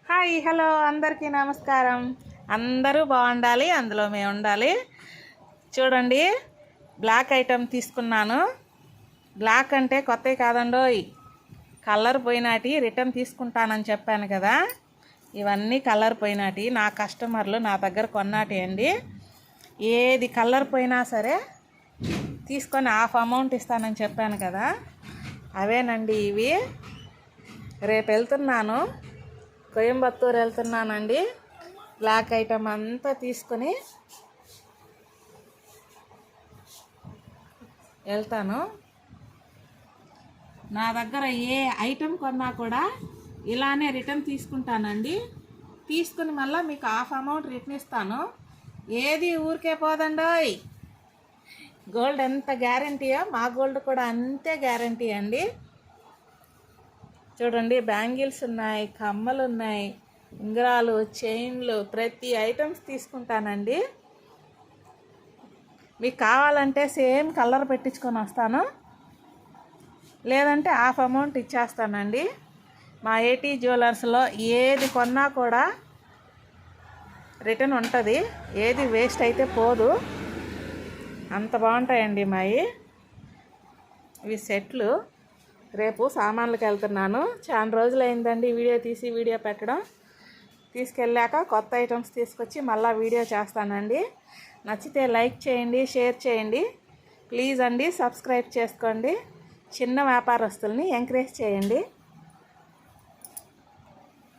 Hi hello అందరికీ నమస్కారం. అందరూ బాగుండాలి, అందులో మేము ఉండాలి. చూడండి, బ్లాక్ ఐటమ్ తీసుకున్నాను. బ్లాక్ అంటే కొత్తవి కాదండోయ్, కలర్ పోయినాటి రిటర్న్ తీసుకుంటానని చెప్పాను కదా. ఇవన్నీ కలర్ పోయినాటి, నా కస్టమర్లు నా దగ్గర కొన్నాటి అండి. ఏది కలర్ పోయినా సరే తీసుకొని హాఫ్ అమౌంట్ ఇస్తానని చెప్పాను కదా, అవేనండి ఇవి. రేపు వెళ్తున్నాను, కోయంబత్తూరు వెళ్తున్నానండి. బ్లాక్ ఐటమ్ అంతా తీసుకొని వెళ్తాను. నా దగ్గర ఏ ఐటమ్ కొన్నా కూడా ఇలానే రిటర్న్ తీసుకుంటానండి. తీసుకుని మళ్ళీ మీకు హాఫ్ అమౌంట్ రిటర్న్ ఇస్తాను. ఏది ఊరికే పోదండోయ్. గోల్డ్ ఎంత గ్యారంటీయో మా గోల్డ్ కూడా అంతే గ్యారంటీ అండి. చూడండి, బ్యాంగిల్స్ ఉన్నాయి, కమ్మలు ఉన్నాయి, ఉంగరాలు, చైన్లు, ప్రతి ఐటమ్స్ తీసుకుంటానండి. మీకు కావాలంటే సేమ్ కలర్ పెట్టించుకొని వస్తాను, లేదంటే హాఫ్ అమౌంట్ ఇచ్చేస్తానండి. మా ఏటీ జ్యువెలర్స్లో ఏది కొన్నా కూడా రిటర్న్ ఉంటుంది, ఏది వేస్ట్ అయితే పోదు. అంత బాగుంటాయండి మావి. ఇవి సెట్లు. రేపు సామాన్లకు వెళ్తున్నాను. చాలా రోజులైందండి వీడియో తీసి వీడియో పెట్టడం. తీసుకెళ్ళాక కొత్త ఐటమ్స్ తీసుకొచ్చి మళ్ళీ వీడియో చేస్తానండి. నచ్చితే లైక్ చేయండి, షేర్ చేయండి, ప్లీజ్ అండి. సబ్స్క్రైబ్ చేసుకోండి. చిన్న వ్యాపారస్తుల్ని ఎంకరేజ్ చేయండి.